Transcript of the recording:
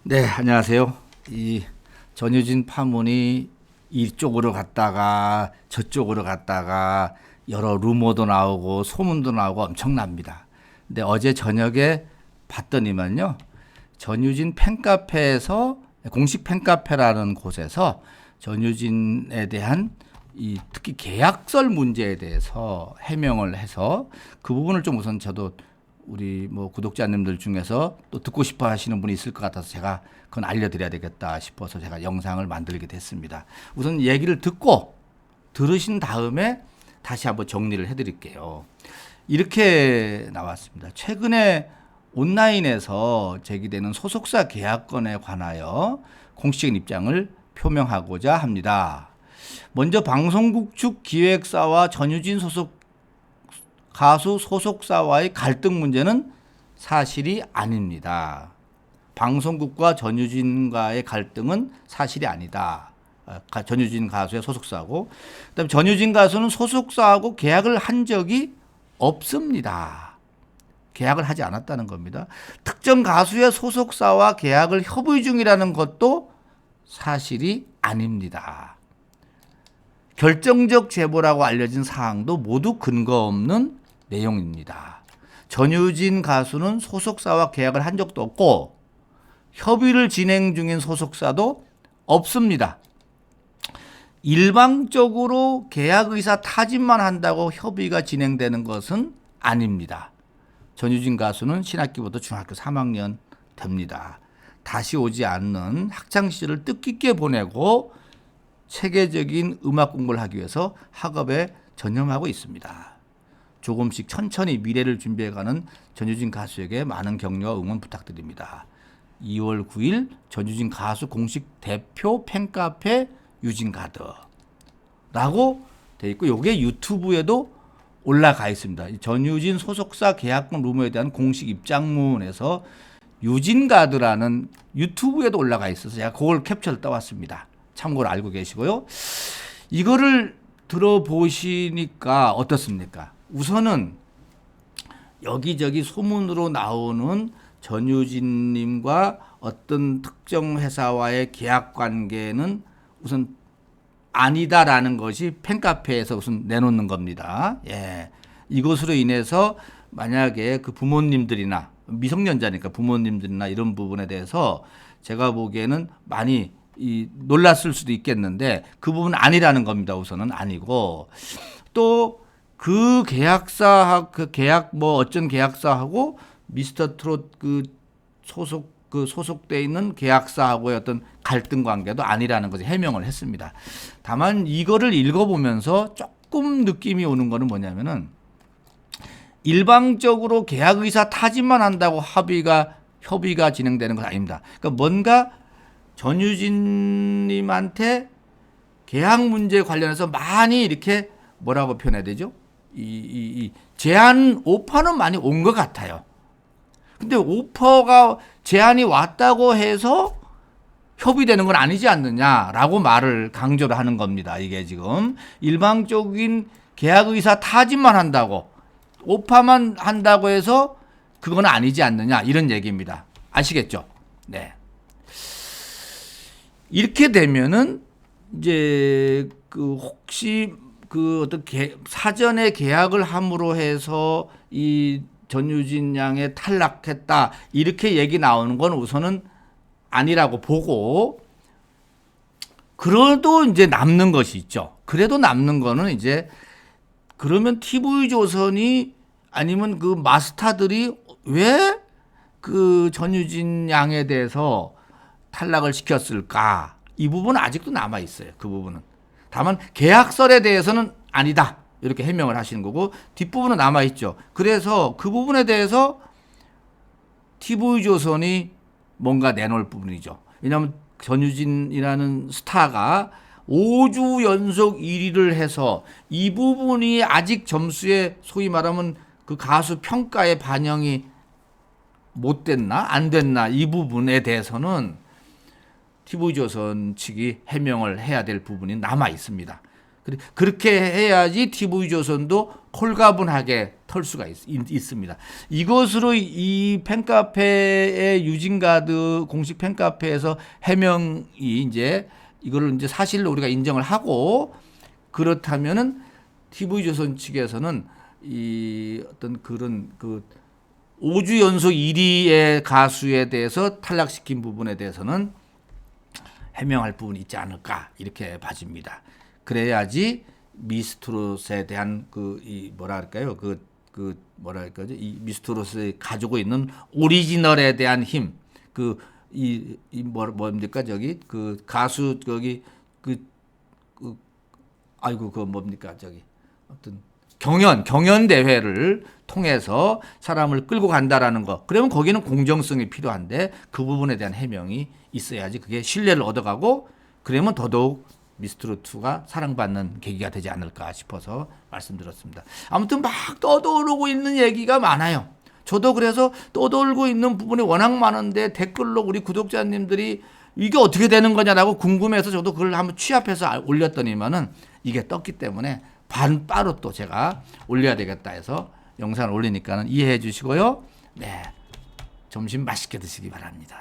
네, 안녕하세요. 이 전유진 파문이 이쪽으로 갔다가 저쪽으로 갔다가 여러 루머도 나오고 소문도 나오고 엄청납니다. 근데 어제 저녁에 봤더니만요. 전유진 팬카페에서 공식 팬카페라는 곳에서 전유진에 대한 이 특히 계약설 문제에 대해서 해명을 해서 그 부분을 좀 우선 저도 우리 뭐 구독자님들 중에서 또 듣고 싶어 하시는 분이 있을 것 같아서 제가 그건 알려드려야 되겠다 싶어서 제가 영상을 만들게 됐습니다. 우선 얘기를 듣고 들으신 다음에 다시 한번 정리를 해드릴게요. 이렇게 나왔습니다. 최근에 온라인에서 제기되는 소속사 계약건에 관하여 공식적인 입장을 표명하고자 합니다. 먼저 방송국 측 기획사와 전유진 소속 가수 소속사와의 갈등 문제는 사실이 아닙니다. 방송국과 전유진과의 갈등은 사실이 아니다. 전유진 가수의 소속사고, 그다음에 전유진 가수는 소속사하고 계약을 한 적이 없습니다. 계약을 하지 않았다는 겁니다. 특정 가수의 소속사와 계약을 협의 중이라는 것도 사실이 아닙니다. 결정적 제보라고 알려진 사항도 모두 근거 없는 내용입니다. 전유진 가수는 소속사와 계약을 한 적도 없고 협의를 진행 중인 소속사도 없습니다. 일방적으로 계약 의사 타진만 한다고 협의가 진행되는 것은 아닙니다. 전유진 가수는 신학기부터 중학교 3학년 됩니다. 다시 오지 않는 학창시절을 뜻깊게 보내고 체계적인 음악 공부를 하기 위해서 학업에 전념하고 있습니다. 조금씩 천천히 미래를 준비해가는 전유진 가수에게 많은 격려와 응원 부탁드립니다. 2월 9일 전유진 가수 공식 대표 팬카페 유진가드라고 돼 있고 이게 유튜브에도 올라가 있습니다. 전유진 소속사 계약권 루머에 대한 공식 입장문에서 유진가드라는 유튜브에도 올라가 있어서 제가 그걸 캡처를 떠왔습니다. 참고로 알고 계시고요. 이거를 들어보시니까 어떻습니까? 우선은 여기저기 소문으로 나오는 전유진님과 어떤 특정 회사와의 계약 관계는 우선 아니다라는 것이 팬카페에서 우선 내놓는 겁니다. 예. 이것으로 인해서 만약에 그 부모님들이나 미성년자니까 부모님들이나 이런 부분에 대해서 제가 보기에는 많이 놀랐을 수도 있겠는데 그 부분은 아니라는 겁니다. 우선은 아니고 또 그 계약사 그 계약 뭐 어쩐 계약사하고 미스터 트롯 소속돼 있는 계약사하고의 어떤 갈등 관계도 아니라는 것을 해명을 했습니다. 다만 이거를 읽어보면서 조금 느낌이 오는 거는 뭐냐면은 일방적으로 계약 의사 타진만 한다고 협의가 진행되는 건 아닙니다. 그러니까 뭔가 전유진님한테 계약 문제 관련해서 많이 이렇게 뭐라고 표현해야 되죠? 이 제안 오퍼는 많이 온 것 같아요. 근데 오퍼가 제안이 왔다고 해서 협의되는 건 아니지 않느냐라고 말을 강조를 하는 겁니다. 이게 지금 일방적인 계약 의사 타진만 한다고 오퍼만 한다고 해서 그건 아니지 않느냐 이런 얘기입니다. 아시겠죠? 네. 이렇게 되면은 이제 혹시 어떤 사전에 계약을 함으로 해서 이 전유진 양의 탈락했다 이렇게 얘기 나오는 건 우선은 아니라고 보고 그래도 이제 남는 것이 있죠. 그래도 남는 거는 이제 그러면 TV조선이 아니면 그 마스터들이 왜 그 전유진 양에 대해서 탈락을 시켰을까? 이 부분은 아직도 남아 있어요. 그 부분은. 다만 계약설에 대해서는 아니다. 이렇게 해명을 하시는 거고 뒷부분은 남아 있죠. 그래서 그 부분에 대해서 TV조선이 뭔가 내놓을 부분이죠. 왜냐하면 전유진이라는 스타가 5주 연속 1위를 해서 이 부분이 아직 점수에 소위 말하면 그 가수 평가에 반영이 못 됐나 안 됐나 이 부분에 대해서는 TV조선 측이 해명을 해야 될 부분이 남아 있습니다. 그렇게 해야지 TV조선도 홀가분하게 털 수가 있습니다. 이것으로 이 팬카페의 유진가드 공식 팬카페에서 해명이 이제 이거를 이제 사실로 우리가 인정을 하고, 그렇다면은 TV조선 측에서는 이 어떤 그런 그 5주 연속 1위의 가수에 대해서 탈락시킨 부분에 대해서는 해명할 부분이 있지 않을까 이렇게 봐집니다. 그래야지 미스트롯에 대한 이 뭐라 할까요? 뭐라 할까요? 이 미스트롯이 가지고 있는 오리지널에 대한 힘, 뭡니까 저기 그 가수 저기 아이고 뭡니까 저기 어떤 경연 대회를 통해서 사람을 끌고 간다라는 거. 그러면 거기는 공정성이 필요한데 그 부분에 대한 해명이 있어야지 그게 신뢰를 얻어가고, 그러면 더더욱 미스트롯2가 사랑받는 계기가 되지 않을까 싶어서 말씀드렸습니다. 아무튼 막 떠돌고 있는 얘기가 많아요. 저도 그래서 떠돌고 있는 부분이 워낙 많은데 댓글로 우리 구독자님들이 이게 어떻게 되는 거냐라고 궁금해서 저도 그걸 한번 취합해서 올렸더니만은 이게 떴기 때문에 바로 또 제가 올려야 되겠다 해서 영상을 올리니까는 이해해 주시고요. 네, 점심 맛있게 드시기 바랍니다.